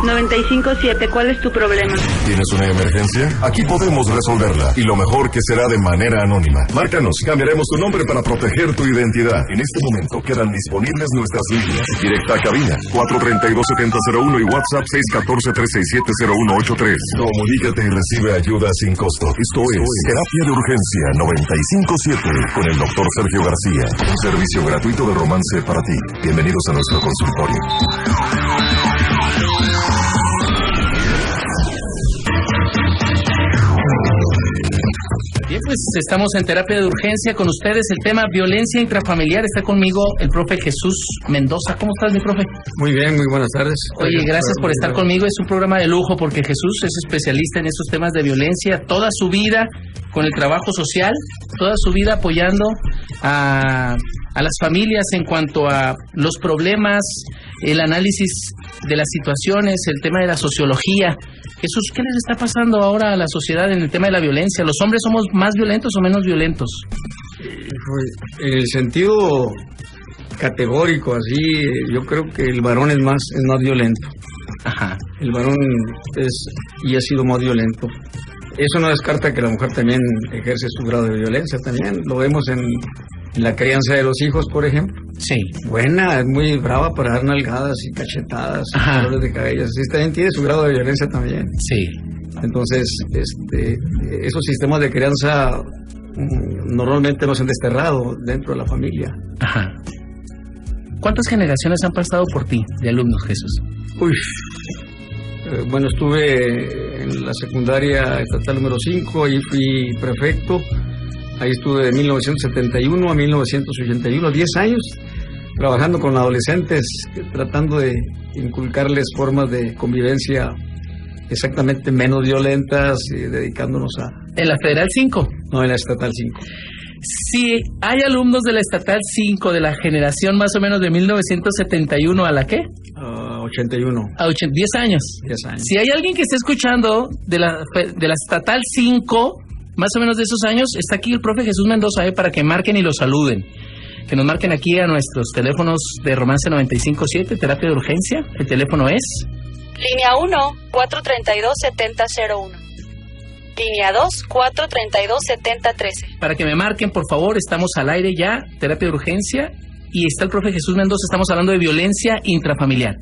95.7, ¿cuál es tu problema? ¿Tienes una emergencia? Aquí podemos resolverla, y lo mejor que será de manera anónima. Márcanos, cambiaremos tu nombre para proteger tu identidad. En este momento quedan disponibles nuestras líneas. Directa a cabina, 432-7001 y WhatsApp 614-367-0183. Comunícate y recibe ayuda sin costo. Esto es Terapia de Urgencia 95.7 con el Dr. Sergio García. Un servicio gratuito de romance para ti. Bienvenidos a nuestro consultorio. Bien, pues estamos en Terapia de Urgencia con ustedes. El tema violencia intrafamiliar. Está conmigo el profe Jesús Mendoza. ¿Cómo estás, mi profe? Muy bien, muy buenas tardes. Oye, gracias por estar conmigo. Es un programa de lujo porque Jesús es especialista en estos temas de violencia. Toda su vida con el trabajo social, toda su vida apoyando a las familias en cuanto a los problemas, el análisis de las situaciones, el tema de la sociología. Jesús, ¿qué les está pasando ahora a la sociedad en el tema de la violencia? ¿Los hombres somos más violentos o menos violentos? En el sentido categórico, así, yo creo que el varón es más violento. Ajá. El varón es y ha sido más violento. Eso no descarta que la mujer también ejerce su grado de violencia, también lo vemos en la crianza de los hijos, por ejemplo. Sí. Buena, es muy brava para dar nalgadas y cachetadas, y dolores de cabello. Sí, también tiene su grado de violencia también. Sí. Entonces, esos sistemas de crianza normalmente no se han desterrado dentro de la familia. Ajá. ¿Cuántas generaciones han pasado por ti de alumnos, Jesús? Bueno, estuve en la secundaria estatal número 5, ahí fui prefecto. Ahí estuve de 1971 a 1981, 10 años, trabajando con adolescentes, tratando de inculcarles formas de convivencia exactamente menos violentas y dedicándonos a... ¿En la Federal 5? No, en la Estatal 5. Si hay alumnos de la Estatal 5 de la generación más o menos de 1971 a la ¿qué? 81. A 10 años. 10 años. Si hay alguien que esté escuchando de la Estatal 5... más o menos de esos años, está aquí el profe Jesús Mendoza, para que marquen y lo saluden. Que nos marquen aquí a nuestros teléfonos de Romance 95.7, Terapia de Urgencia. El teléfono es... Línea 1, 432-7001. Línea 2, 432-7013. Para que me marquen, por favor, estamos al aire ya, Terapia de Urgencia, y está el profe Jesús Mendoza, estamos hablando de violencia intrafamiliar.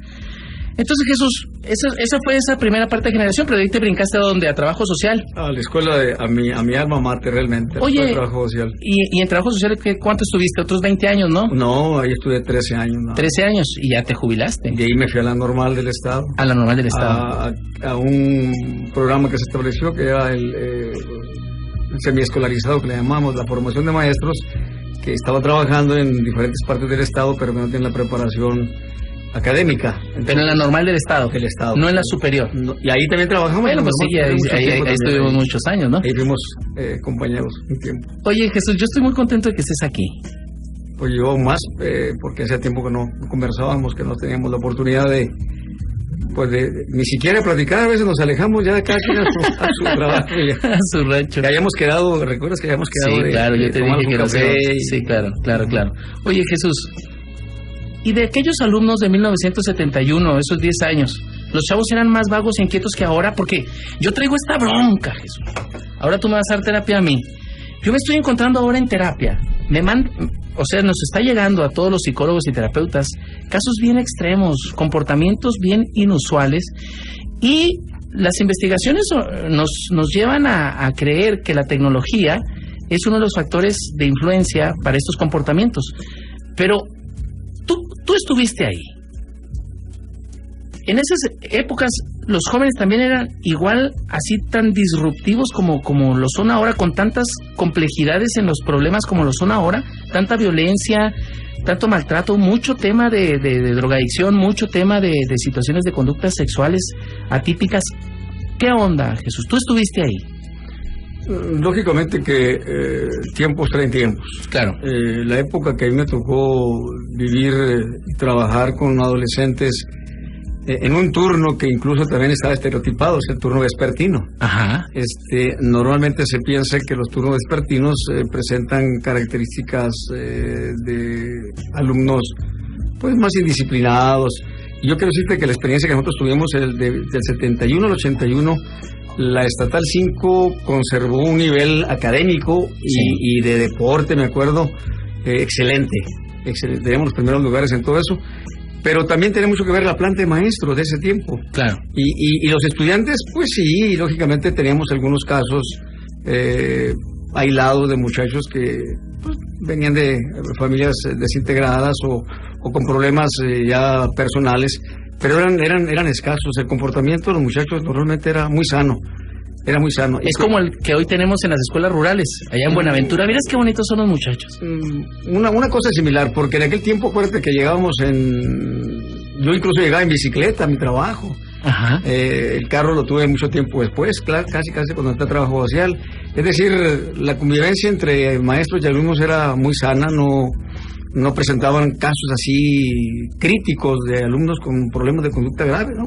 Entonces, Jesús, esa fue esa primera parte de generación, pero de ahí te brincaste a donde, a trabajo social. A la escuela, a mi alma mater, realmente. Oye, trabajo social. ¿Y en trabajo social ¿cuánto estuviste? ¿Otros 20 años, no? No, ahí estuve 13 años. No. 13 años, y ya te jubilaste. De ahí me fui a la normal del Estado. A la normal del Estado. A un programa que se estableció, que era el semiescolarizado, que le llamamos, la formación de maestros, que estaba trabajando en diferentes partes del Estado, pero que no tienen la preparación académica. Entonces, pero en la normal del Estado. Del Estado. No en la superior. No, y ahí también trabajamos. Bueno, pues sí, ahí estuvimos muchos años, ¿no? Ahí fuimos compañeros un tiempo. Oye, Jesús, yo estoy muy contento de que estés aquí. Pues yo más, porque hacía tiempo que no conversábamos, que no teníamos la oportunidad de ni siquiera platicar. A veces nos alejamos ya de cada quien a su trabajo. A su rancho. Que hayamos quedado, ¿recuerdas que hayamos quedado? Sí, claro, yo te dije que no sé. Sí, claro. Oye, Jesús, y de aquellos alumnos de 1971, esos 10 años, los chavos eran más vagos e inquietos que ahora, porque yo traigo esta bronca, Jesús. Ahora tú me vas a dar terapia a mí. Yo me estoy encontrando ahora en terapia. Nos está llegando a todos los psicólogos y terapeutas casos bien extremos, comportamientos bien inusuales, y las investigaciones nos llevan a creer que la tecnología es uno de los factores de influencia para estos comportamientos. Pero tú estuviste ahí. En esas épocas los jóvenes también eran igual, así tan disruptivos como lo son ahora, con tantas complejidades en los problemas como lo son ahora, tanta violencia, tanto maltrato, mucho tema de drogadicción, mucho tema de situaciones de conductas sexuales atípicas. ¿Qué onda, Jesús? ¿Tú estuviste ahí? Lógicamente que tiempos traen tiempos. Claro. La época que a mí me tocó vivir y trabajar con adolescentes en un turno que incluso también estaba estereotipado, es el turno vespertino. Ajá. Normalmente se piensa que los turnos vespertinos presentan características de alumnos pues más indisciplinados, Yo quiero decirte que la experiencia que nosotros tuvimos del 71 al 81, la Estatal 5 conservó un nivel académico y de deporte, me acuerdo, excelente. Teníamos los primeros lugares en todo eso, pero también tiene mucho que ver la planta de maestros de ese tiempo. Claro. Y los estudiantes, pues sí, lógicamente teníamos algunos casos aislados de muchachos que pues, venían de familias desintegradas o con problemas ya personales, pero eran escasos. El comportamiento de los muchachos normalmente era muy sano. Era muy sano. Es como el que hoy tenemos en las escuelas rurales, allá en Buenaventura. Miras qué bonitos son los muchachos. Una cosa similar, porque en aquel tiempo, acuérdate que llegábamos yo incluso llegaba en bicicleta a mi trabajo. Ajá. El carro lo tuve mucho tiempo después, casi cuando entré a trabajo social. Es decir, la convivencia entre maestros y alumnos era muy sana, no presentaban casos así críticos de alumnos con problemas de conducta grave, ¿no?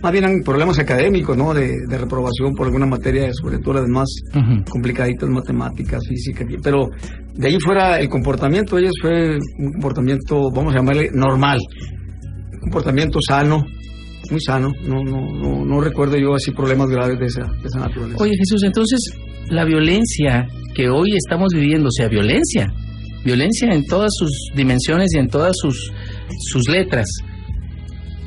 Más bien eran problemas académicos, ¿no? De reprobación por alguna materia, sobre todo las más complicaditas, matemáticas, física. Pero de ahí fuera, el comportamiento de ellos fue un comportamiento, vamos a llamarle, normal. Un comportamiento sano, muy sano. No recuerdo yo así problemas graves de esa naturaleza. Oye, Jesús, entonces, la violencia que hoy estamos viviendo, o sea, violencia en todas sus dimensiones y en todas sus letras,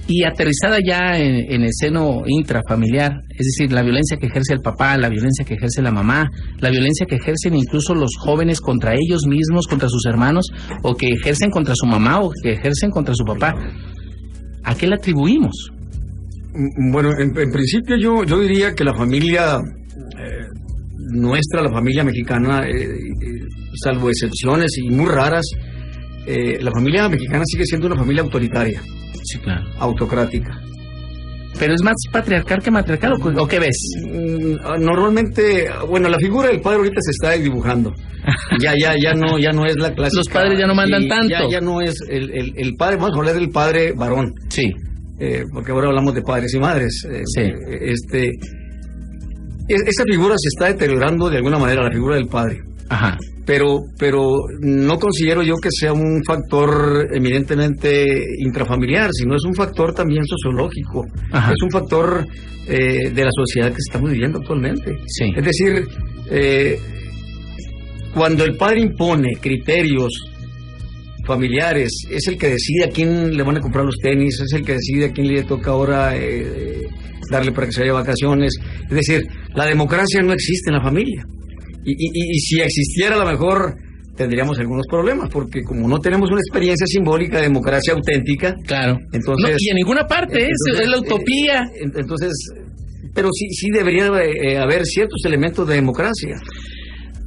y aterrizada ya en el seno intrafamiliar, es decir, la violencia que ejerce el papá, la violencia que ejerce la mamá, la violencia que ejercen incluso los jóvenes contra ellos mismos, contra sus hermanos, o que ejercen contra su mamá, o que ejercen contra su papá. ¿A qué le atribuimos? Bueno, en principio yo diría que la familia nuestra, la familia mexicana, salvo excepciones y muy raras, la familia mexicana sigue siendo una familia autoritaria. Sí, claro. Autocrática. ¿Pero es más patriarcal que matriarcal o qué ves? Normalmente, bueno, la figura del padre ahorita se está dibujando. Ya no es la clásica. Los padres ya no mandan tanto. Ya no es el padre, vamos a hablar del padre varón. Sí. Porque ahora hablamos de padres y madres. Sí. Esa figura se está deteriorando de alguna manera, la figura del padre. Ajá. Pero no considero yo que sea un factor eminentemente intrafamiliar, sino es un factor también sociológico. Ajá. Es un factor de la sociedad que estamos viviendo actualmente. Sí. Es decir, cuando el padre impone criterios familiares, es el que decide a quién le van a comprar los tenis, es el que decide a quién le toca ahora darle para que se vaya de vacaciones. Es decir, la democracia no existe en la familia. Y si existiera, a lo mejor tendríamos algunos problemas, porque como no tenemos una experiencia simbólica de democracia auténtica, claro, entonces no, y en ninguna parte es la utopía. Entonces, pero sí debería haber ciertos elementos de democracia.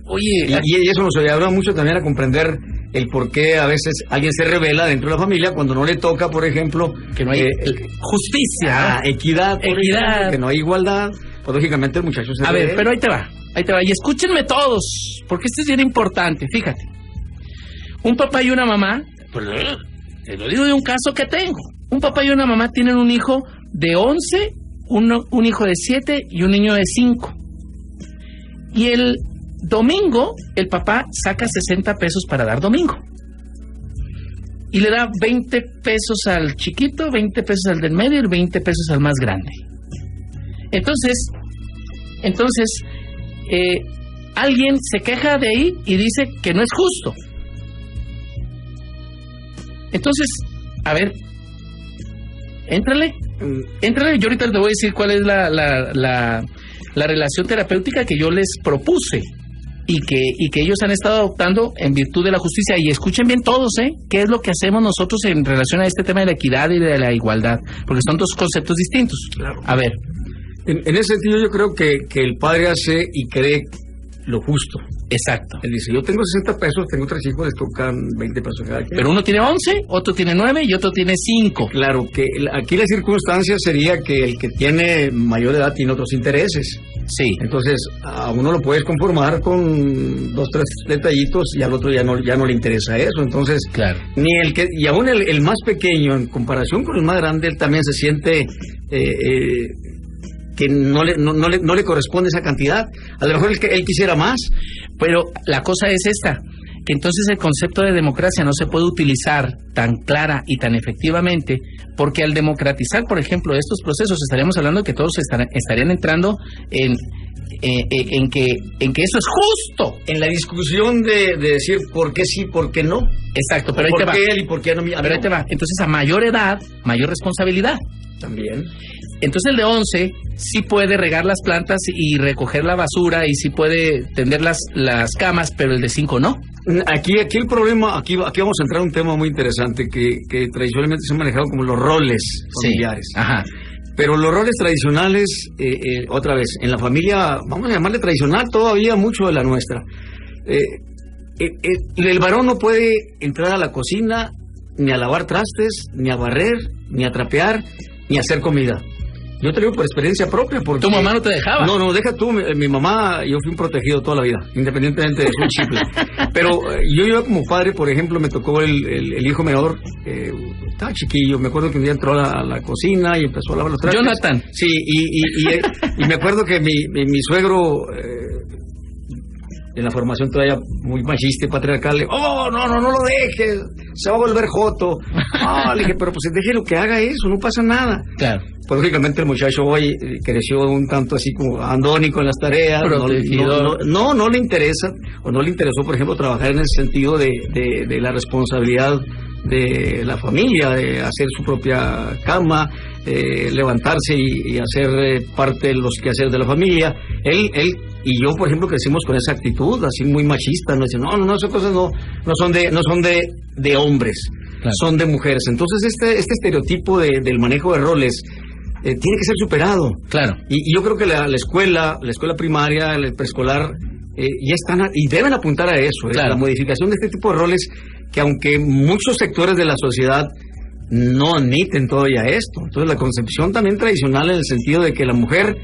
Oye, y eso nos ayuda mucho también a comprender el por qué a veces alguien se rebela dentro de la familia cuando no le toca, por ejemplo, que no hay justicia, equidad, por ejemplo, que no hay igualdad. Pues lógicamente el muchacho se rebela. A ver, pero ahí te va. Y escúchenme todos, porque esto es bien importante, fíjate. Un papá y una mamá, pues te lo digo de un caso que tengo. Un papá y una mamá tienen un hijo de 11, un hijo de 7 y un niño de 5. Y el domingo, el papá saca 60 pesos para dar domingo. Y le da 20 pesos al chiquito, 20 pesos al del medio y 20 pesos al más grande. Entonces, alguien se queja de ahí y dice que no es justo. Entonces, a ver, éntrale, yo ahorita te voy a decir cuál es la relación terapéutica que yo les propuse y que ellos han estado adoptando en virtud de la justicia. Y escuchen bien todos, qué es lo que hacemos nosotros en relación a este tema de la equidad y de la igualdad, porque son dos conceptos distintos. Claro. A ver. En ese sentido yo creo que el padre hace y cree lo justo. Exacto. Él dice, yo tengo 60 pesos, tengo 3 hijos, les tocan 20 pesos cada quien. Pero uno tiene 11, otro tiene 9 y otro tiene 5. Claro, que aquí la circunstancia sería que el que tiene mayor edad tiene otros intereses. Sí. Entonces, a uno lo puedes conformar con 2, 3 detallitos y al otro ya no le interesa eso. Entonces, claro. Y aún el más pequeño, en comparación con el más grande, él también se siente que no le corresponde esa cantidad. A lo mejor él quisiera más. Pero la cosa es esta. que entonces el concepto de democracia no se puede utilizar tan clara y tan efectivamente, porque al democratizar, por ejemplo, estos procesos, estaríamos hablando de que todos estarían entrando en que eso es justo. En la discusión de decir por qué sí, por qué no. Exacto, pero ahí te va. ¿Por qué él y por qué no? Pero ahí te va. Entonces, a mayor edad, mayor responsabilidad. También. Entonces el de 11 sí puede regar las plantas y recoger la basura y sí puede tender las camas, pero el de 5 no. Aquí el problema, aquí vamos a entrar a un tema muy interesante que tradicionalmente se han manejado como los roles familiares. Sí. Ajá. Pero los roles tradicionales, otra vez, en la familia, vamos a llamarle tradicional, todavía mucho de la nuestra. El varón no puede entrar a la cocina, ni a lavar trastes, ni a barrer, ni a trapear, ni a hacer comida. Yo te lo digo por experiencia propia. Porque ¿Tu mamá no te dejaba? No, deja tú. Mi mamá, yo fui un protegido toda la vida, independientemente de su chifle. Pero yo como padre, por ejemplo, me tocó el hijo menor, estaba chiquillo. Me acuerdo que un día entró a la cocina y empezó a lavar los trastes. Jonathan. Sí, y me acuerdo que mi suegro... en la formación todavía muy machista y patriarcal, no lo dejes, se va a volver joto. Le dije, pero pues déjelo que haga eso, no pasa nada. Claro. Pues lógicamente el muchacho hoy creció un tanto así como andónico en las tareas, no le interesa, o no le interesó, por ejemplo, trabajar en el sentido de la responsabilidad de la familia, de hacer su propia cama, levantarse y hacer parte de los quehaceres de la familia. Él y yo, por ejemplo, crecimos con esa actitud así muy machista, no dice, no, esas cosas no son de hombres, claro, son de mujeres. Entonces este estereotipo del manejo de roles tiene que ser superado. Claro. Y yo creo que la escuela primaria, el preescolar, ya están y deben apuntar a eso, claro, la modificación de este tipo de roles, que aunque muchos sectores de la sociedad no admiten todavía esto. Entonces la concepción también tradicional, en el sentido de que la mujer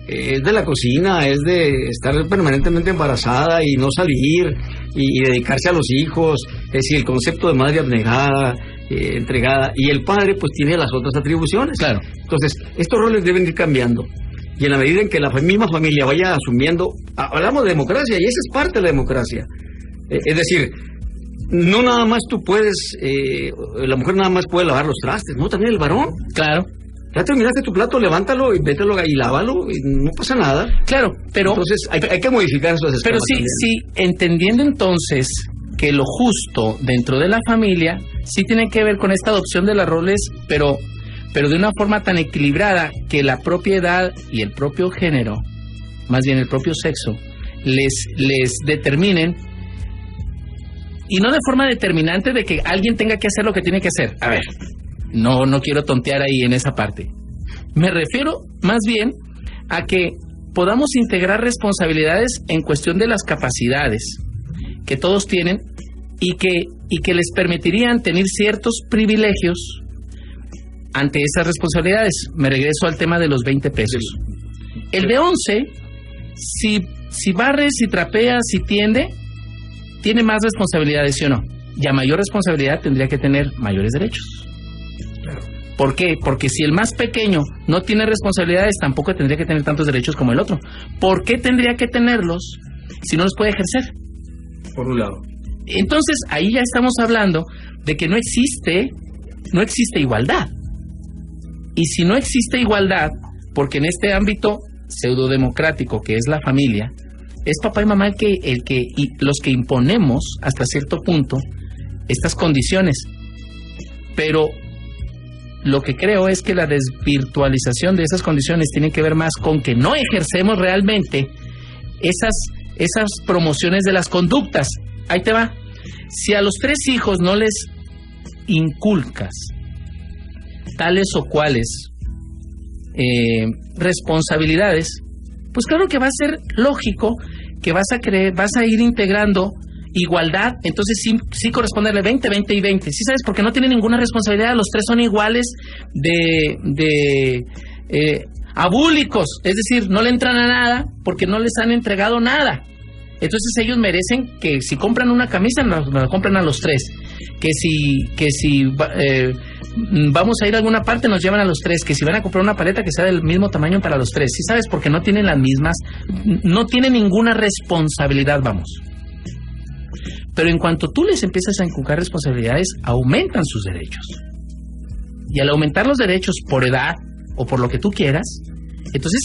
es de la cocina, es de estar permanentemente embarazada y no salir y dedicarse a los hijos, es decir, el concepto de madre abnegada, entregada, y el padre pues tiene las otras atribuciones. Claro. Entonces estos roles deben ir cambiando, y en la medida en que la misma familia vaya asumiendo, hablamos de democracia, y esa es parte de la democracia, es decir, no nada más tú puedes, la mujer nada más puede lavar los trastes, no, también el varón. Claro. Ya terminaste tu plato, levántalo y vételo y lávalo, y no pasa nada. Claro, pero... Entonces hay que modificar esos esquemas. Pero sí, entendiendo entonces que lo justo dentro de la familia sí tiene que ver con esta adopción de los roles, pero de una forma tan equilibrada que la propia edad y el propio género, más bien el propio sexo, les determinen, y no de forma determinante de que alguien tenga que hacer lo que tiene que hacer. A ver, no quiero tontear ahí en esa parte. Me refiero más bien a que podamos integrar responsabilidades en cuestión de las capacidades que todos tienen y que les permitirían tener ciertos privilegios ante esas responsabilidades. Me regreso al tema de los 20 pesos. El de 11, si barre, si trapea, si tiende, tiene más responsabilidades, ¿sí o no? Y a mayor responsabilidad tendría que tener mayores derechos. ¿Por qué? Porque si el más pequeño no tiene responsabilidades, tampoco tendría que tener tantos derechos como el otro. ¿Por qué tendría que tenerlos si no los puede ejercer? Por un lado. Entonces, ahí ya estamos hablando de que no existe igualdad. Y si no existe igualdad, porque en este ámbito pseudodemocrático que es la familia, es papá y mamá los que imponemos hasta cierto punto estas condiciones. Pero lo que creo es que la desvirtualización de esas condiciones tiene que ver más con que no ejercemos realmente esas promociones de las conductas. Ahí te va. Si a los 3 hijos no les inculcas tales o cuales responsabilidades, pues claro que va a ser lógico que vas a ir integrando igualdad. Entonces sí corresponderle 20, 20 y 20. ¿Sí sabes? Porque no tienen ninguna responsabilidad. Los 3 son iguales de abúlicos. Es decir, no le entran a nada porque no les han entregado nada. Entonces ellos merecen que si compran una camisa, nos la compran a los 3. Que si vamos a ir a alguna parte, nos llevan a los 3. Que si van a comprar una paleta, que sea del mismo tamaño para los 3. ¿Sí sabes? Porque no tienen las mismas, no tienen ninguna responsabilidad, vamos. Pero en cuanto tú les empiezas a inculcar responsabilidades, aumentan sus derechos. Y al aumentar los derechos por edad o por lo que tú quieras, entonces,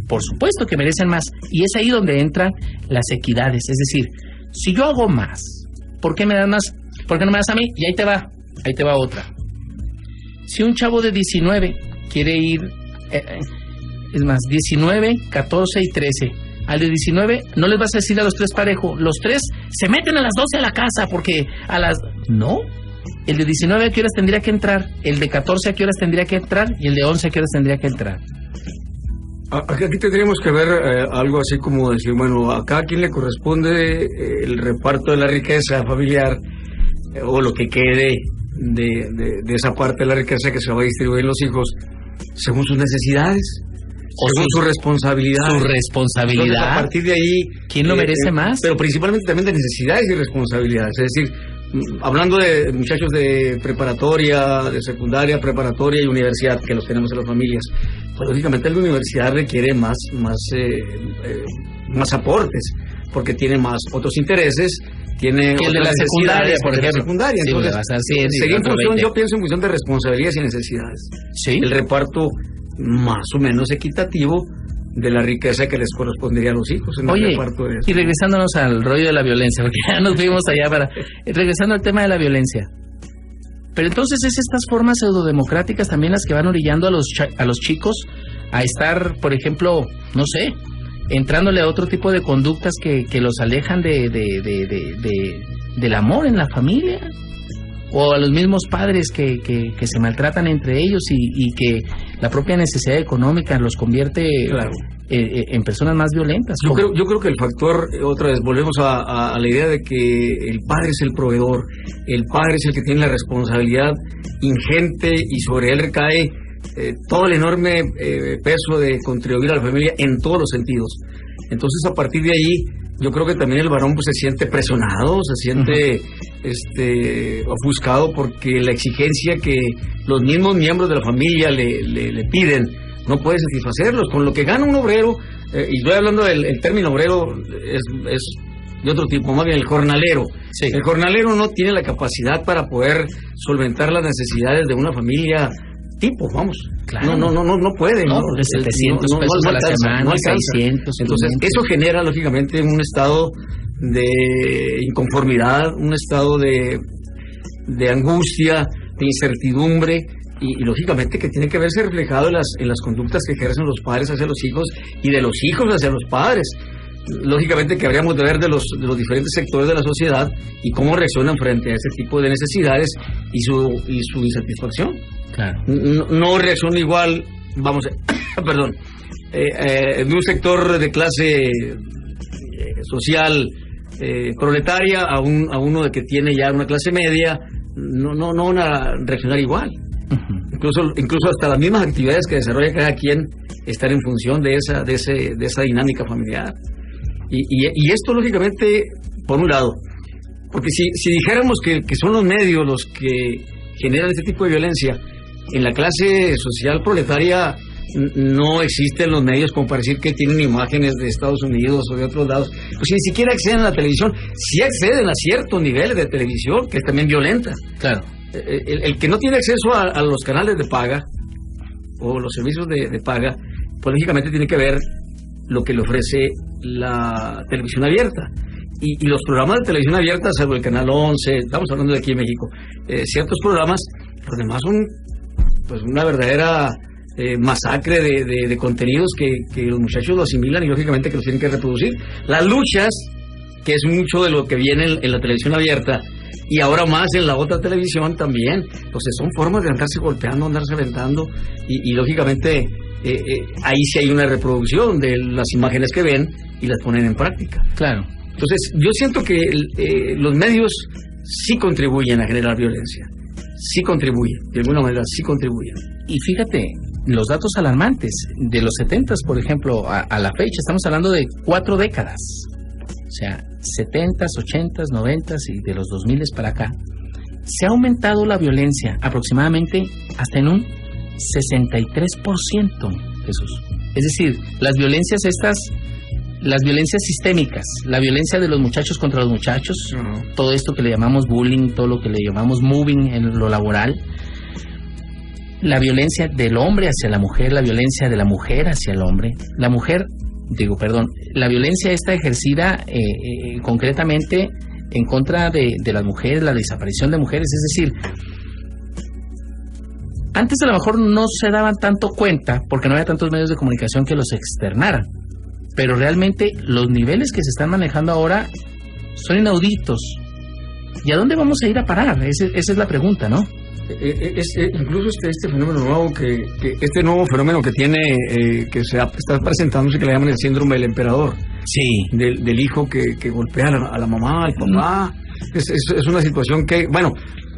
por supuesto que merecen más. Y es ahí donde entran las equidades. Es decir, si yo hago más, ¿por qué me das más? ¿Por qué no me das a mí? Y ahí te va otra. Si un chavo de 19 quiere ir, es más, 19, 14 y 13, al de 19 no les vas a decir a los tres parejo, los tres se meten a las 12 a la casa porque a las... No, el de 19 a qué horas tendría que entrar, el de 14 a qué horas tendría que entrar y el de 11 a qué horas tendría que entrar. Aquí tendríamos que ver algo así como decir, bueno, a cada quien le corresponde el reparto de la riqueza familiar o lo que quede de esa parte de la riqueza que se va a distribuir en los hijos según sus necesidades o según su responsabilidad. Su responsabilidad. Entonces, a partir de ahí... ¿Quién lo merece más? Pero principalmente también de necesidades y responsabilidades. Es decir, hablando de muchachos de preparatoria, de secundaria, preparatoria y universidad, que los tenemos en las familias, pues lógicamente la universidad requiere más aportes, porque tiene más otros intereses, tiene que el de la secundaria, por ejemplo. Secundaria. Entonces, sería en función, yo pienso en función de responsabilidades y necesidades. ¿Sí? El reparto más o menos equitativo de la riqueza que les correspondería a los hijos en el reparto de eso. Y regresándonos al rollo de la violencia, porque ya nos fuimos allá regresando al tema de la violencia. Pero entonces es estas formas pseudodemocráticas también las que van orillando a los chicos a estar, por ejemplo, no sé, entrándole a otro tipo de conductas que los alejan del amor en la familia, o a los mismos padres que se maltratan entre ellos y que la propia necesidad económica los convierte en personas más violentas. Yo creo que el factor, otra vez, volvemos a la idea de que el padre es el proveedor, el padre es el que tiene la responsabilidad ingente y sobre él recae todo el enorme peso de contribuir a la familia en todos los sentidos. Entonces, a partir de ahí, yo creo que también el varón pues se siente presionado, se siente ofuscado porque la exigencia que los mismos miembros de la familia le piden no puede satisfacerlos. Con lo que gana un obrero, y estoy hablando del término obrero, es de otro tipo, más bien el jornalero. Sí. El jornalero no tiene la capacidad para poder solventar las necesidades de una familia tipo, vamos. Claro. No puede. No, de 700 pesos a la semana, 600. Entonces, eso genera, lógicamente, un estado de inconformidad, un estado de angustia, de incertidumbre, y lógicamente que tiene que verse reflejado en las conductas que ejercen los padres hacia los hijos y de los hijos hacia los padres. Lógicamente que habríamos de ver de los diferentes sectores de la sociedad y cómo reaccionan frente a ese tipo de necesidades y su insatisfacción. Claro. No reacciona igual, perdón, de un sector de clase social proletaria a uno de que tiene ya una clase media, no van a reaccionar igual. Uh-huh. Incluso hasta las mismas actividades que desarrolla cada quien están en función de esa dinámica familiar. Y esto, lógicamente, por un lado, porque si dijéramos que son los medios los que generan este tipo de violencia, en la clase social proletaria no existen los medios como para decir que tienen imágenes de Estados Unidos o de otros lados, pues ni siquiera acceden a la televisión. Sí acceden a ciertos niveles de televisión, que es también violenta. Claro. El que no tiene acceso a los canales de paga o los servicios de paga, pues lógicamente tiene que ver lo que le ofrece la televisión abierta. Y los programas de televisión abierta, salvo el Canal 11, estamos hablando de aquí en México, ciertos programas, los demás son pues una verdadera masacre de contenidos que los muchachos lo asimilan y lógicamente que los tienen que reproducir. Las luchas, que es mucho de lo que viene en la televisión abierta, y ahora más en la otra televisión también, entonces son formas de andarse golpeando, andarse aventando, y lógicamente ahí sí hay una reproducción de las imágenes que ven y las ponen en práctica. Claro. Entonces yo siento que los medios sí contribuyen a generar violencia, sí contribuyen, de alguna manera sí contribuyen. Y fíjate, los datos alarmantes de los 70s, por ejemplo, a la fecha, estamos hablando de 4 décadas. O sea, 70s, 80s, 90s y de los 2000s para acá, se ha aumentado la violencia aproximadamente hasta en un 63%, Jesús. Es decir, las violencias estas, las violencias sistémicas, la violencia de los muchachos contra los muchachos, todo esto que le llamamos bullying, todo lo que le llamamos moving en lo laboral, la violencia del hombre hacia la mujer, la violencia de la mujer hacia el hombre, la violencia esta ejercida concretamente en contra de las mujeres, la desaparición de mujeres, es decir, antes a lo mejor no se daban tanto cuenta porque no había tantos medios de comunicación que los externaran, pero realmente los niveles que se están manejando ahora son inauditos. ¿Y a dónde vamos a ir a parar? Esa es la pregunta, ¿no? Incluso este fenómeno nuevo este nuevo fenómeno que tiene que está presentándose, que le llaman el síndrome del emperador. Sí. Del hijo que golpea a la mamá, al papá. Es una situación que, bueno,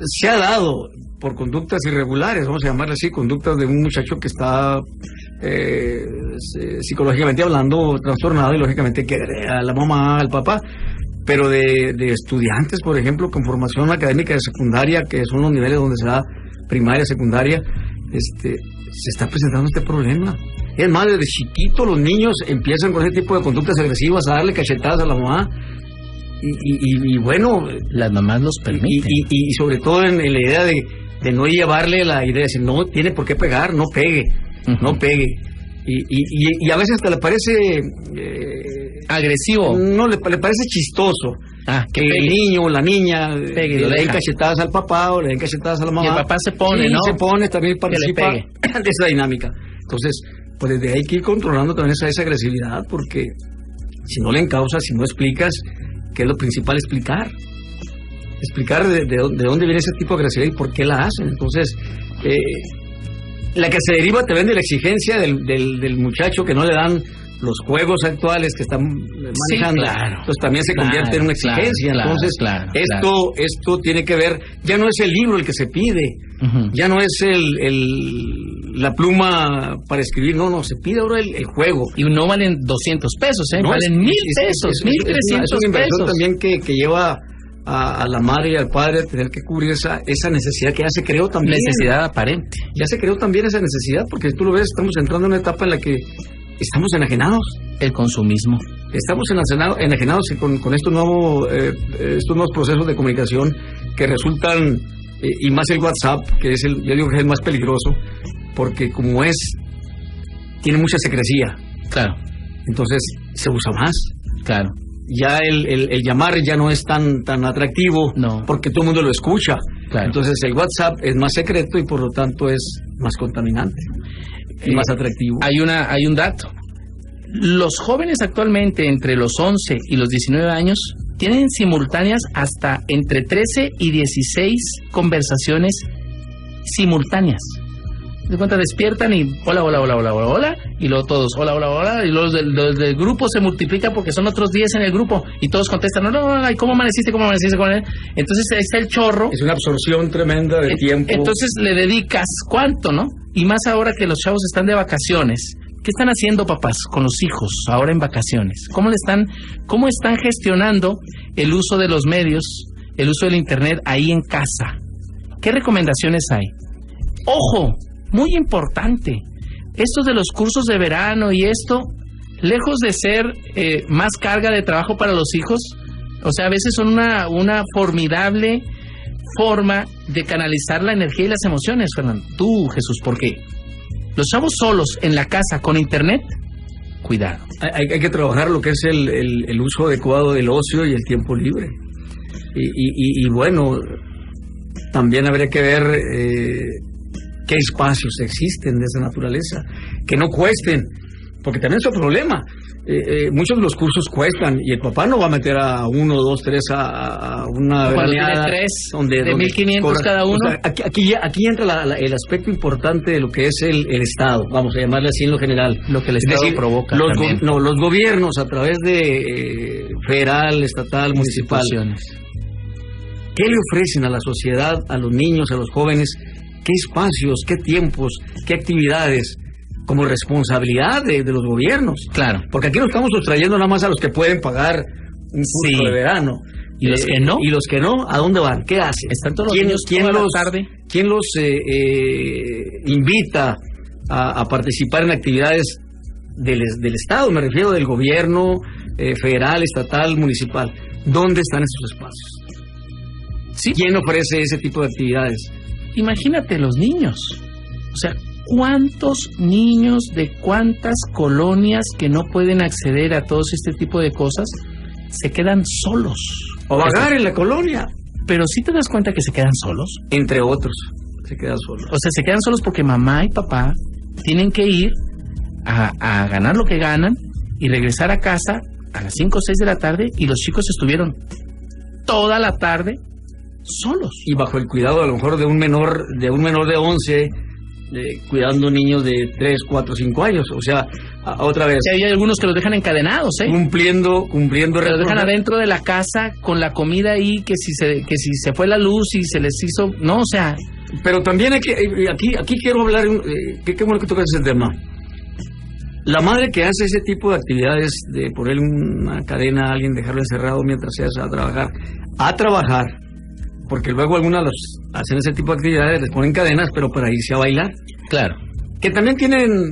se ha dado por conductas irregulares, vamos a llamarle así, conductas de un muchacho que está psicológicamente hablando trastornado y lógicamente que a la mamá, al papá, pero de estudiantes, por ejemplo, con formación académica de secundaria, que son los niveles donde se da primaria, secundaria, se está presentando este problema. Es más, desde chiquito los niños empiezan con ese tipo de conductas agresivas, a darle cachetadas a la mamá, y bueno, las mamás los permiten. Y sobre todo en la idea de no llevarle la idea de decir, no tiene por qué pegar, no pegue, no pegue. Y a veces hasta le parece agresivo. No, le parece chistoso que el niño o la niña le den cachetadas al papá o le den cachetadas a la mamá. Y el papá se pone, ¿no? Se pone, también participa de esa dinámica. Entonces, pues desde ahí hay que ir controlando también esa agresividad, porque si no le encausas, si no explicas, ¿qué es lo principal? Explicar de dónde viene ese tipo de agresividad y por qué la hacen. Entonces, la que se deriva también de la exigencia del muchacho, que no le dan los juegos actuales que están manejando, sí, claro, entonces también se convierte en una exigencia. Entonces, esto tiene que ver, ya no es el libro el que se pide, ya no es la pluma para escribir, no, se pide ahora el juego. Y no valen 200 pesos, no, valen 1,000 pesos, 1,300 es una inversión pesos. También que lleva a la madre y al padre a tener que cubrir esa necesidad que ya se creó también. Necesidad aparente. Ya se creó también esa necesidad, porque tú lo ves, estamos entrando en una etapa en la que estamos enajenados. El consumismo. Estamos enajenados con estos nuevos procesos de comunicación que resultan, y más el WhatsApp, que es yo digo que es el más peligroso, porque tiene mucha secrecía. Claro. Entonces se usa más. Claro. Ya el llamar ya no es tan atractivo, no, porque todo el mundo lo escucha. Claro. Entonces el WhatsApp es más secreto y por lo tanto es más contaminante y más atractivo. Hay un dato. Los jóvenes actualmente entre los 11 y los 19 años tienen simultáneas hasta entre 13 y 16 conversaciones simultáneas. De cuenta, despiertan y hola, y luego todos hola, y los del grupo se multiplican porque son otros 10 en el grupo y todos contestan, no, ¿y cómo amaneciste? Entonces ahí está el chorro. Es una absorción tremenda de tiempo. Entonces le dedicas ¿cuánto, no? Y más ahora que los chavos están de vacaciones. ¿Qué están haciendo, papás, con los hijos ahora en vacaciones? ¿Cómo están gestionando el uso de los medios, el uso del internet ahí en casa? ¿Qué recomendaciones hay? ¡Ojo! Muy importante, estos de los cursos de verano y esto, lejos de ser más carga de trabajo para los hijos, o sea, a veces son una formidable forma de canalizar la energía y las emociones, Fernando. Tú, Jesús, porque los chavos solos en la casa con internet, cuidado. Hay que trabajar lo que es el uso adecuado del ocio y el tiempo libre. Y bueno, también habría que ver qué espacios existen de esa naturaleza, que no cuesten, porque también es otro problema. Muchos de los cursos cuestan y el papá no va a meter a 1, 2, 3 a una veraneada de 1,500 cada uno. O sea, aquí entra el aspecto importante de lo que es el Estado, vamos a llamarle así en lo general. Lo que el Estado provoca también. Los gobiernos a través de federal, estatal, municipal. ¿Qué le ofrecen a la sociedad, a los niños, a los jóvenes? ¿Qué espacios, qué tiempos, qué actividades como responsabilidad de los gobiernos? Claro. Porque aquí nos estamos sustrayendo nada más a los que pueden pagar un curso de verano. ¿Y los que no? ¿Y los que no? ¿A dónde van? ¿Qué hacen? ¿Están todos los niños toda la tarde? ¿Quién los invita a participar en actividades del Estado, me refiero del gobierno federal, estatal, municipal. ¿Dónde están esos espacios? Sí. ¿Quién ofrece ese tipo de actividades? Imagínate los niños. O sea, ¿cuántos niños de cuántas colonias que no pueden acceder a todo este tipo de cosas se quedan solos? O vagar en la colonia. Pero sí te das cuenta que se quedan solos. Entre otros, se quedan solos. O sea, se quedan solos porque mamá y papá tienen que ir a ganar lo que ganan y regresar a casa a las 5 o 6 de la tarde, y los chicos estuvieron toda la tarde solos. Y bajo el cuidado a lo mejor de un menor de 11, cuidando niños de 3, 4, 5 años. O sea, otra vez. Hay algunos que los dejan encadenados, Cumpliendo. Los dejan adentro de la casa con la comida ahí, que si se fue la luz y se les hizo, no, o sea. Pero también aquí quiero hablar, qué bueno que tocas ese tema. La madre que hace ese tipo de actividades, de ponerle una cadena a alguien, dejarlo encerrado mientras se hace a trabajar, porque luego algunas hacen ese tipo de actividades, les ponen cadenas, pero para irse a bailar. Claro. Que también tienen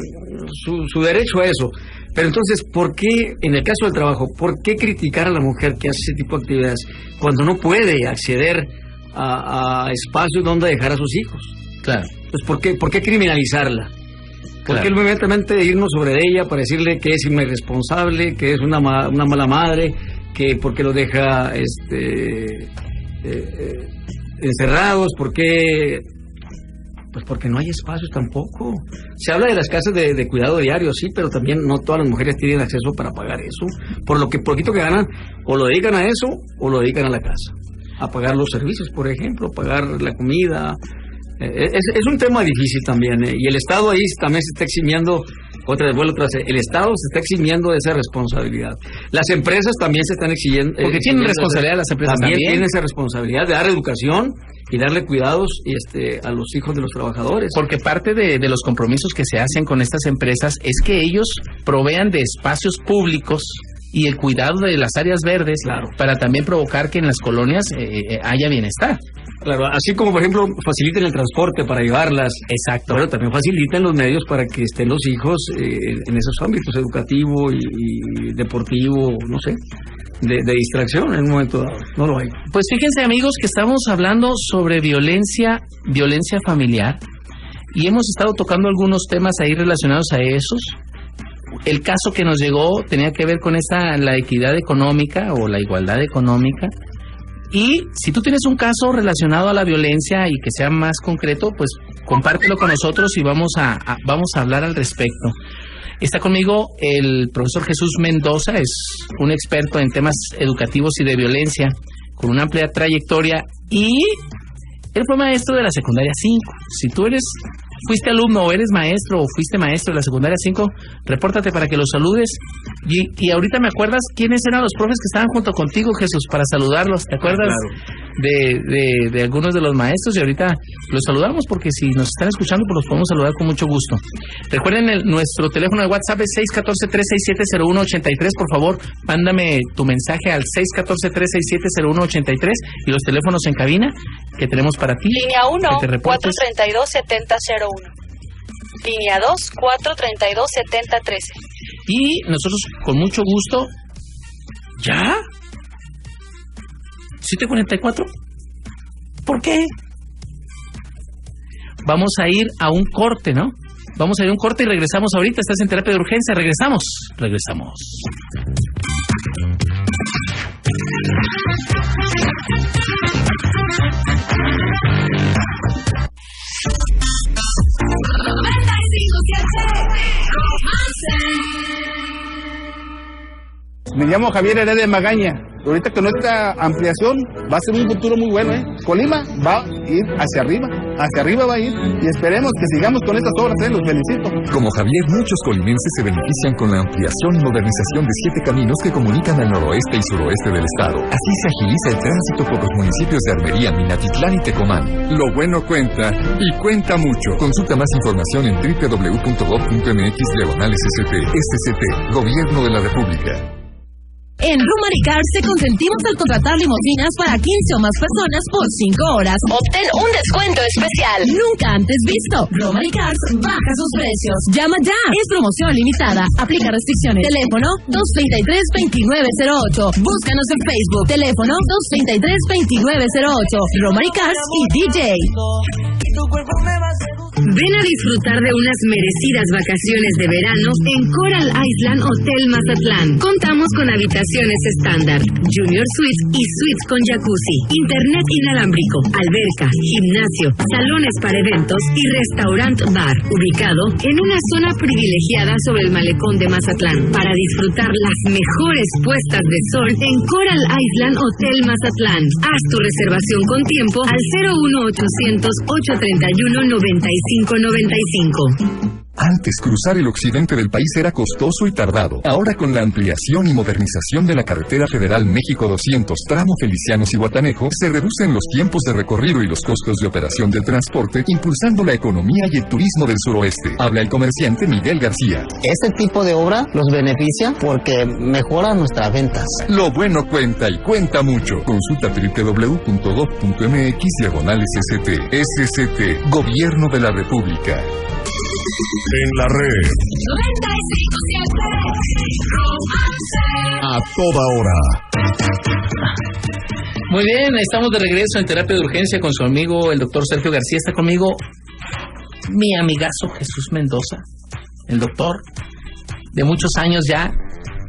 su derecho a eso. Pero entonces, ¿por qué, en el caso del trabajo, por qué criticar a la mujer que hace ese tipo de actividades cuando no puede acceder a espacios donde dejar a sus hijos? Claro. Entonces, ¿por qué criminalizarla? ¿Por qué inmediatamente irnos sobre ella para decirle que es irresponsable, que es una mala madre, que por qué lo deja encerrados? ¿Por qué? Pues porque no hay espacios tampoco. Se habla de las casas de cuidado diario, sí, pero también no todas las mujeres tienen acceso para pagar eso. Por lo que poquito que ganan, o lo dedican a eso, o lo dedican a la casa. A pagar los servicios, por ejemplo, pagar la comida. Es un tema difícil también, y el Estado ahí también se está eximiendo, el Estado se está eximiendo de esa responsabilidad. Las empresas también se están exigiendo. Porque tienen responsabilidad las empresas también. Tienen esa responsabilidad de dar educación y darle cuidados a los hijos de los trabajadores. Porque parte de los compromisos que se hacen con estas empresas es que ellos provean de espacios públicos y el cuidado de las áreas verdes, claro, para también provocar que en las colonias haya bienestar. Claro, así como por ejemplo faciliten el transporte para llevarlas. Exacto. Pero también faciliten los medios para que estén los hijos en esos ámbitos, educativo y deportivo, no sé, de distracción en un momento dado. No lo hay. Pues fíjense, amigos, que estamos hablando sobre violencia familiar, y hemos estado tocando algunos temas ahí relacionados a esos. El caso que nos llegó tenía que ver con la equidad económica o la igualdad económica. Y si tú tienes un caso relacionado a la violencia y que sea más concreto, pues compártelo con nosotros y vamos a hablar al respecto. Está conmigo el profesor Jesús Mendoza, es un experto en temas educativos y de violencia, con una amplia trayectoria, y él fue maestro de la secundaria 5. Si tú fuiste alumno o eres maestro o fuiste maestro de la secundaria 5, repórtate para que los saludes. Y ahorita me acuerdas quiénes eran los profes que estaban junto contigo, Jesús, para saludarlos. ¿Te acuerdas? Claro. de algunos de los maestros? Y ahorita los saludamos, porque si nos están escuchando, pues los podemos saludar con mucho gusto. Recuerden, nuestro teléfono de WhatsApp es 614-367-0183. Por favor, mándame tu mensaje al 614-367-0183, y los teléfonos en cabina que tenemos para ti. Línea 1, 432-7001. Línea 2, 432-7013. Y nosotros, con mucho gusto. ¿Ya? ¿7:44? ¿Por qué? Vamos a ir a un corte, ¿no? Vamos a ir a un corte y regresamos ahorita. Estás en terapia de urgencia. Regresamos. Me llamo Javier Heredia Magaña. Ahorita con esta ampliación va a ser un futuro muy bueno, Colima va a ir hacia arriba va a ir, y esperemos que sigamos con estas obras, los felicito. Como Javier, muchos colimenses se benefician con la ampliación y modernización de 7 caminos que comunican al noroeste y suroeste del estado. Así se agiliza el tránsito por los municipios de Armería, Minatitlán y Tecomán. Lo bueno cuenta, y cuenta mucho. Consulta más información en www.gov.mx/SCT. SCT, Gobierno de la República. En Romary Cars te consentimos al contratar limusinas para 15 o más personas por 5 horas. Obtén un descuento especial Nunca antes visto. Romary Cars baja sus precios. Llama ya. Es promoción limitada. Aplica restricciones. Teléfono 233-2908. Búscanos en Facebook. Teléfono 233-2908. Romary Cars y DJ. Ven a disfrutar de unas merecidas vacaciones de verano en Coral Island Hotel Mazatlán. Contamos con habitaciones estándar, junior suites y suites con jacuzzi, internet inalámbrico, alberca, gimnasio, salones para eventos y restaurant bar, ubicado en una zona privilegiada sobre el malecón de Mazatlán, para disfrutar las mejores puestas de sol en Coral Island Hotel Mazatlán. Haz tu reservación con tiempo al 01800-831-9595. Antes, cruzar el occidente del país era costoso y tardado. Ahora, con la ampliación y modernización de la carretera federal México 200, tramo Felicianos y Guatanejo, se reducen los tiempos de recorrido y los costos de operación del transporte, impulsando la economía y el turismo del suroeste. Habla el comerciante Miguel García. Este tipo de obra los beneficia porque mejora nuestras ventas. Lo bueno cuenta y cuenta mucho. Consulta www.gov.mx/ST. SCT, Gobierno de la República. En la red. 95.7 A toda hora. Muy bien, estamos de regreso en Terapia de Urgencia con su amigo, el doctor Sergio García. Está conmigo mi amigazo Jesús Mendoza, el doctor de muchos años ya,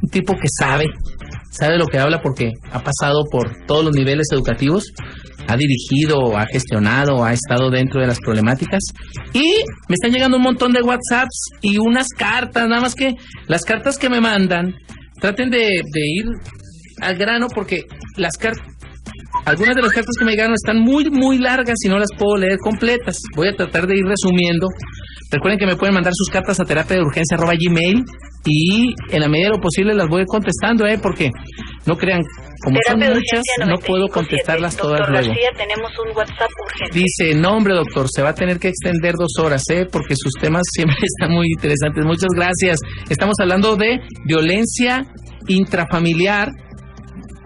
un tipo que sabe lo que habla porque ha pasado por todos los niveles educativos, ha dirigido, ha gestionado, ha estado dentro de las problemáticas y me están llegando un montón de WhatsApps y unas cartas, nada más que las cartas que me mandan, traten de ir al grano porque algunas de las cartas que me llegaron están muy largas y no las puedo leer completas. Voy a tratar de ir resumiendo. Recuerden que me pueden mandar sus cartas a terapiadeurgencia@gmail y en la medida de lo posible las voy contestando, porque no crean, como son muchas, no puedo contestarlas todas luego. García, tenemos un WhatsApp urgente. Dice, no hombre doctor, se va a tener que extender 2 horas, porque sus temas siempre están muy interesantes. Muchas gracias. Estamos hablando de violencia intrafamiliar.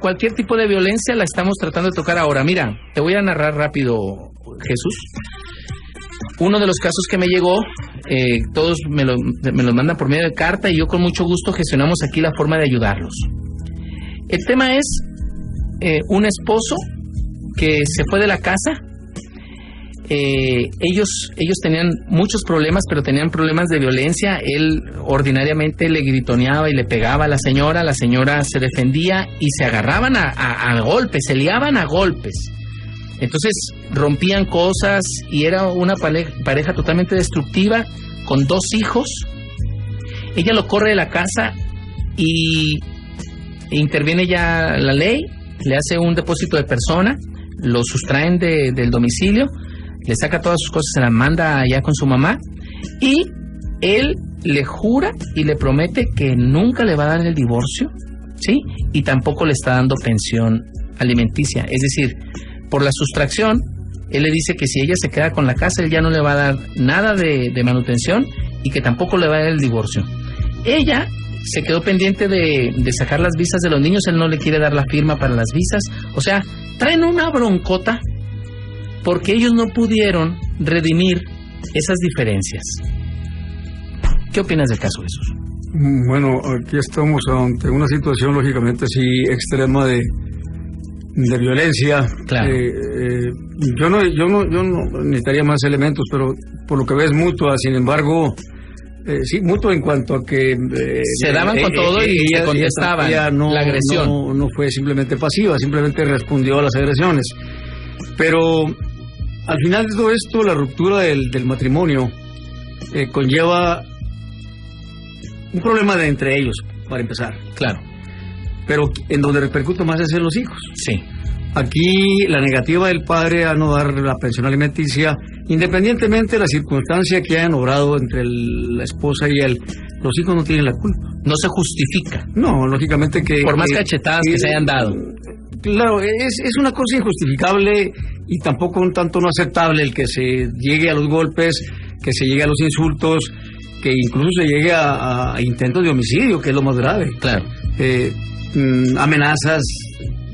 Cualquier tipo de violencia la estamos tratando de tocar ahora. Mira, te voy a narrar rápido, Jesús. Uno de los casos que me llegó, todos me lo mandan por medio de carta y yo con mucho gusto gestionamos aquí la forma de ayudarlos. El tema es un esposo que se fue de la casa. Ellos tenían muchos problemas, pero tenían problemas de violencia. Él ordinariamente le gritoneaba y le pegaba a la señora se defendía y se agarraban a golpes, se liaban a golpes. Entonces rompían cosas y era una pareja totalmente destructiva con 2 hijos. Ella lo corre de la casa y interviene ya la ley, le hace un depósito de persona, lo sustraen del domicilio, le saca todas sus cosas, se las manda allá con su mamá y él le jura y le promete que nunca le va a dar el divorcio, ¿sí? Y tampoco le está dando pensión alimenticia, es decir, por la sustracción, él le dice que si ella se queda con la casa, él ya no le va a dar nada de manutención y que tampoco le va a dar el divorcio. Ella se quedó pendiente de sacar las visas de los niños, él no le quiere dar la firma para las visas. O sea, traen una broncota porque ellos no pudieron redimir esas diferencias. ¿Qué opinas del caso, Jesús? Bueno, aquí estamos ante una situación lógicamente sí extrema de violencia. Claro. Yo no necesitaría más elementos, pero por lo que ves mutua. Sin embargo, sí, mutua en cuanto a que se daban con todo y se contestaban la agresión. No fue simplemente pasiva, simplemente respondió a las agresiones. Pero al final de todo esto, la ruptura del matrimonio conlleva un problema de entre ellos, para empezar. Claro. Pero en donde repercute más es en los hijos. Sí. Aquí la negativa del padre a no dar la pensión alimenticia, independientemente de la circunstancia que hayan obrado entre la esposa y él, los hijos no tienen la culpa. No se justifica. No, lógicamente que... Por más cachetadas que se hayan dado. Claro, es una cosa injustificable y tampoco un tanto no aceptable el que se llegue a los golpes, que se llegue a los insultos que incluso se llegue a intentos de homicidio, que es lo más grave. Claro. Amenazas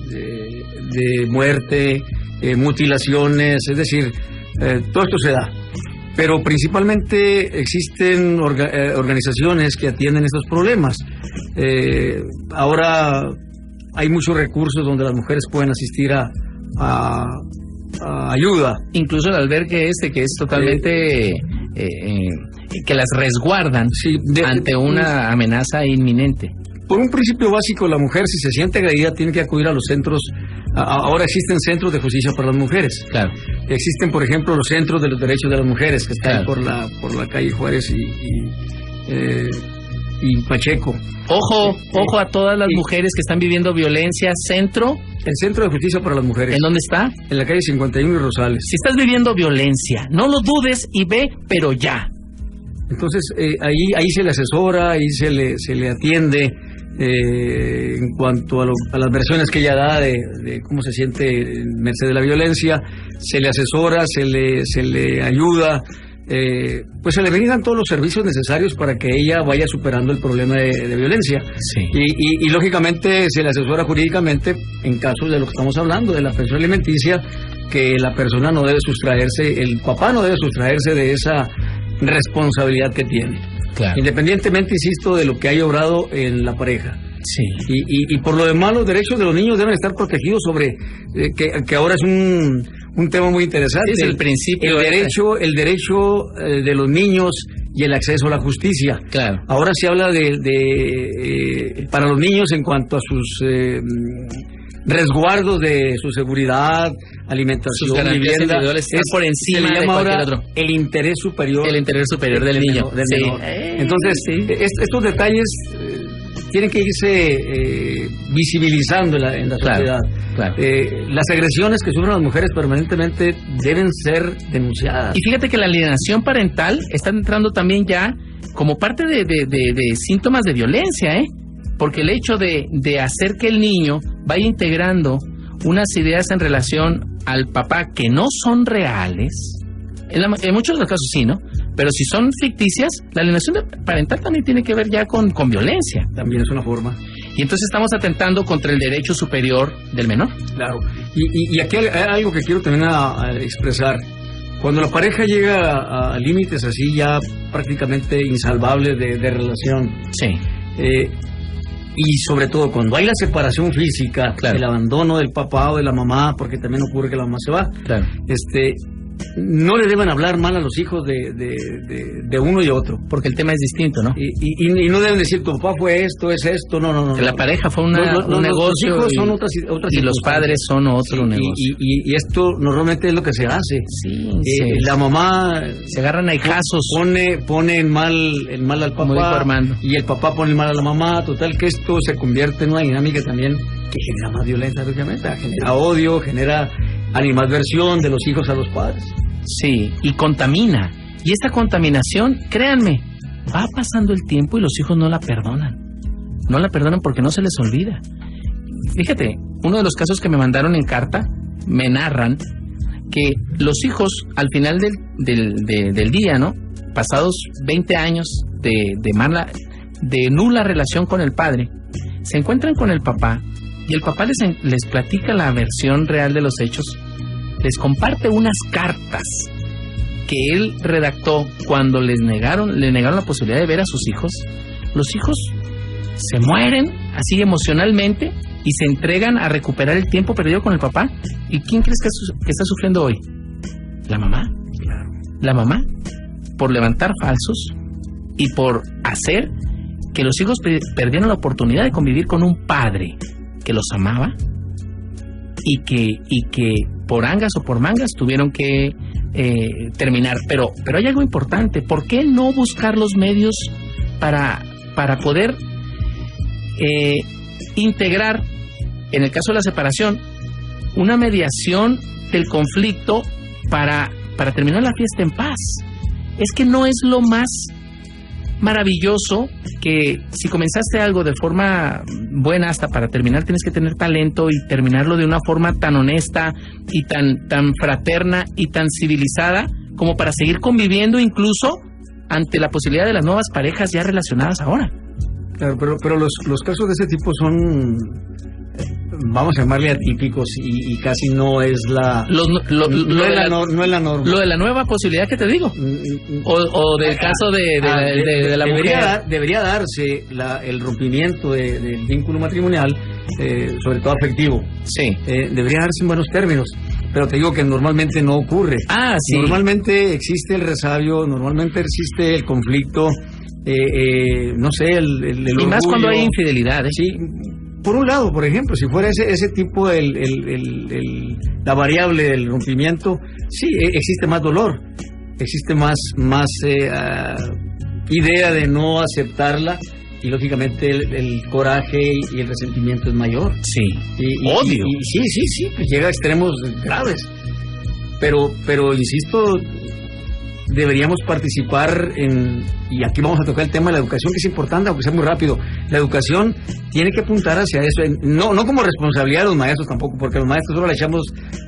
de muerte, mutilaciones, es decir, todo esto se da. Pero principalmente existen organizaciones que atienden estos problemas. Ahora hay muchos recursos donde las mujeres pueden asistir a ayuda. Incluso el albergue que es totalmente... que las resguardan ante una amenaza inminente. Por un principio básico, la mujer, si se siente agredida, tiene que acudir a los centros. Ahora existen centros de justicia para las mujeres. Claro. Existen, por ejemplo, los centros de los derechos de las mujeres que están por la calle Juárez y Pacheco. Ojo a todas las mujeres que están viviendo violencia. El Centro de Justicia para las Mujeres. ¿En dónde está? En la calle 51 y Rosales. Si estás viviendo violencia, no lo dudes y ve, pero ya. Entonces, ahí se le asesora, ahí se le atiende en cuanto a las versiones que ella da de cómo se siente en merced de la violencia. Se le asesora, se le ayuda. Pues se le brindan todos los servicios necesarios para que ella vaya superando el problema de violencia. Sí. Y lógicamente se le asesora jurídicamente en casos de lo que estamos hablando, de la pensión alimenticia, que la persona no debe sustraerse, el papá no debe sustraerse de esa responsabilidad que tiene. Claro. Independientemente, insisto, de lo que haya obrado en la pareja. Sí. Y por lo demás, los derechos de los niños deben estar protegidos sobre que ahora es un tema muy interesante. Es el principio. El derecho de los niños y el acceso a la justicia. Claro. Ahora se habla para los niños en cuanto a sus resguardos de su seguridad, alimentación, vivienda, es por encima de cualquier otro. El interés superior. El interés superior del niño. Menor. Entonces, estos detalles tienen que irse visibilizando en la sociedad. Claro. Las agresiones que sufren las mujeres permanentemente deben ser denunciadas. Y fíjate que la alienación parental está entrando también ya como parte de síntomas de violencia, porque el hecho de hacer que el niño vaya integrando unas ideas en relación al papá que no son reales, en muchos de los casos sí, ¿no? Pero si son ficticias, la alienación parental también tiene que ver ya con violencia. También es una forma. Y entonces estamos atentando contra el derecho superior del menor. Claro. Y aquí hay algo que quiero también expresar. Cuando la pareja llega a límites así ya prácticamente insalvables de relación. Sí. Y sobre todo cuando hay la separación física, claro, el abandono del papá o de la mamá, porque también ocurre que la mamá se va. Claro. No le deben hablar mal a los hijos de uno y otro. Porque el tema es distinto, ¿no? Y no deben decir, tu papá fue esto, es esto, no. Que la pareja fue un negocio. Los hijos son otras y los padres son otro negocio. Y esto normalmente es lo que se hace. Sí, la mamá se agarran a hijazos. Pone el mal al papá, y el papá pone el mal a la mamá. Total que esto se convierte en una dinámica también que genera más violencia, obviamente. Genera odio, genera animadversión de los hijos a los padres. Sí, y contamina. Y esta contaminación, créanme, va pasando el tiempo y los hijos no la perdonan. No la perdonan porque no se les olvida. Fíjate, uno de los casos que me mandaron en carta, me narran que los hijos al final del día, ¿no? Pasados 20 años de nula relación con el padre, se encuentran con el papá y el papá les platica la versión real de los hechos. Les comparte unas cartas que él redactó cuando le negaron la posibilidad de ver a sus hijos. Los hijos se mueren así emocionalmente y se entregan a recuperar el tiempo perdido con el papá. ¿Y quién crees que está sufriendo hoy? La mamá. Claro. La mamá, por levantar falsos y por hacer que los hijos perdieran la oportunidad de convivir con un padre que los amaba y que por angas o por mangas tuvieron que terminar. Pero hay algo importante. ¿Por qué no buscar los medios para poder integrar, en el caso de la separación, una mediación del conflicto para terminar la fiesta en paz? Es que no es lo más maravilloso que si comenzaste algo de forma buena, hasta para terminar tienes que tener talento y terminarlo de una forma tan honesta y tan fraterna y tan civilizada como para seguir conviviendo incluso ante la posibilidad de las nuevas parejas ya relacionadas ahora. Claro, pero los casos de ese tipo son, vamos a llamarle atípicos, y casi no es la no es la norma. Lo de la nueva posibilidad que te digo, o del caso de la mujer. Debería darse el rompimiento del vínculo matrimonial, sobre todo afectivo. Sí. Debería darse en buenos términos, pero te digo que normalmente no ocurre. Sí. Normalmente existe el resabio, normalmente existe el conflicto, no sé, el y orgullo. más cuando hay infidelidades. Sí. Por un lado, por ejemplo, si fuera ese tipo la variable del rompimiento, sí, existe más dolor, existe más idea de no aceptarla, y lógicamente el coraje y el resentimiento es mayor. Sí. Odio. Sí, pues llega a extremos graves. Pero insisto, deberíamos participar y aquí vamos a tocar el tema de la educación, que es importante, aunque sea muy rápido. La educación tiene que apuntar hacia eso, no como responsabilidad de los maestros tampoco, porque los maestros solo le echamos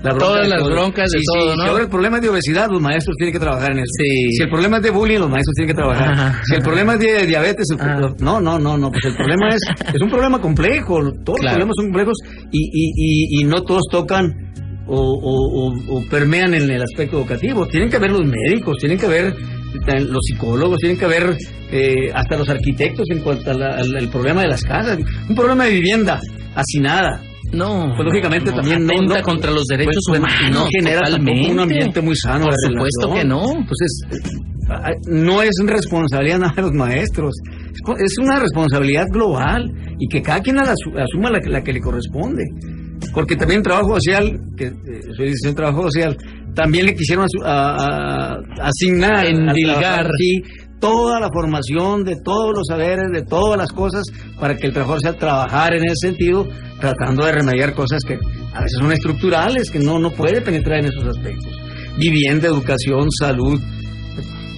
la bronca todas las broncas de todo, ¿no? Si ahora el problema es de obesidad, los maestros tienen que trabajar en eso. Sí. Si el problema es de bullying, los maestros tienen que trabajar. Ajá. Si el problema es de diabetes, no, pues el problema es un problema complejo. Todos los problemas son complejos, y no todos tocan o permean en el aspecto educativo. Tienen que ver los médicos, tienen que ver los psicólogos, tienen que ver hasta los arquitectos en cuanto al problema de las casas. Un problema de vivienda hacinada, no, pues lógicamente también atenta contra los derechos humanos, no genera tampoco un ambiente muy sano. Por supuesto que no. Entonces, no es responsabilidad nada de los maestros, es una responsabilidad global, y que cada quien asuma la que le corresponde. Porque también trabajo social, que soy licenciado en trabajo social, también le quisieron asignar, endilgar toda la formación de todos los saberes, de todas las cosas, para que el trabajador sea trabajar en ese sentido, tratando de remediar cosas que a veces son estructurales, que no puede penetrar en esos aspectos. Vivienda, educación, salud,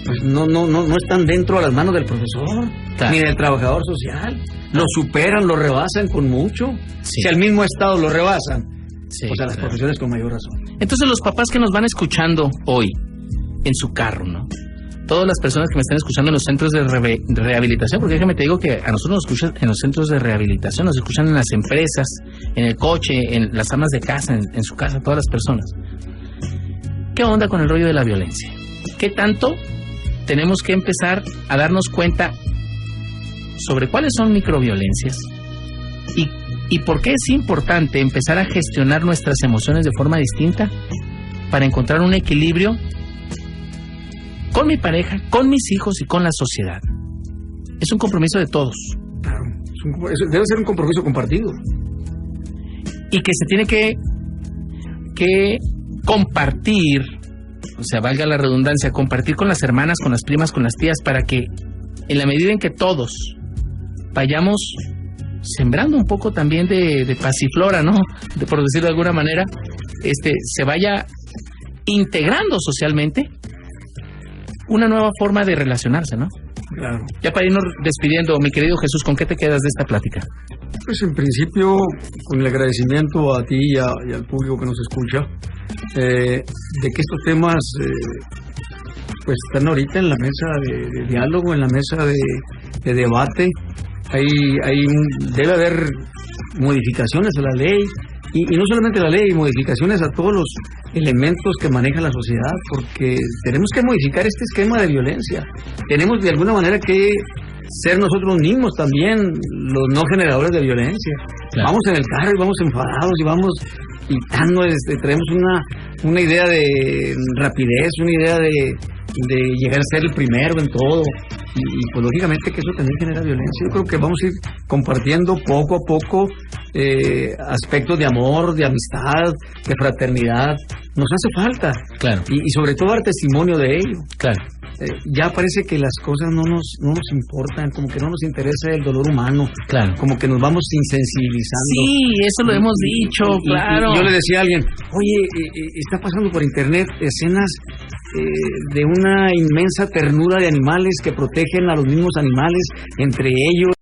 pues no están dentro de las manos del profesor, ni del trabajador social. Lo superan, lo rebasan con mucho. Sí. Si al mismo Estado lo rebasan, pues a las claro. profesiones con mayor razón. Entonces, los papás que nos van escuchando hoy en su carro, ¿no? Todas las personas que me están escuchando en los centros de rehabilitación, porque déjame te digo que a nosotros nos escuchan en los centros de rehabilitación, nos escuchan en las empresas, en el coche, en las amas de casa, en su casa, todas las personas. ¿Qué onda con el rollo de la violencia? ¿Qué tanto tenemos que empezar a darnos cuenta sobre cuáles son microviolencias y por qué es importante empezar a gestionar nuestras emociones de forma distinta para encontrar un equilibrio con mi pareja, con mis hijos y con la sociedad? Es un compromiso de todos. Claro, debe ser un compromiso compartido. Y que se tiene que compartir, o sea, valga la redundancia, compartir con las hermanas, con las primas, con las tías, para que en la medida en que todos vayamos sembrando un poco también de pasiflora, ¿no? Por decirlo de alguna manera, se vaya integrando socialmente una nueva forma de relacionarse, ¿no? Claro. Ya para irnos despidiendo, mi querido Jesús, ¿con qué te quedas de esta plática? Pues en principio, con el agradecimiento a ti y al público que nos escucha, de que estos temas pues están ahorita en la mesa de diálogo, en la mesa de debate. Debe haber modificaciones a la ley, y no solamente la ley, modificaciones a todos los elementos que maneja la sociedad, porque tenemos que modificar este esquema de violencia. Tenemos de alguna manera que ser nosotros mismos también los no generadores de violencia. Claro. Vamos en el carro y vamos enfadados y vamos gritando, traemos una idea de rapidez, una idea de llegar a ser el primero en todo, y pues lógicamente que eso también genera violencia. Yo creo que vamos a ir compartiendo poco a poco aspectos de amor, de amistad, de fraternidad. Nos hace falta, claro, y sobre todo dar testimonio de ello. Claro. Ya parece que las cosas no nos importan, como que no nos interesa el dolor humano, claro, como que nos vamos insensibilizando. Sí, eso lo hemos dicho, claro. Y yo le decía a alguien, oye, está pasando por internet escenas de una inmensa ternura de animales que protegen a los mismos animales entre ellos.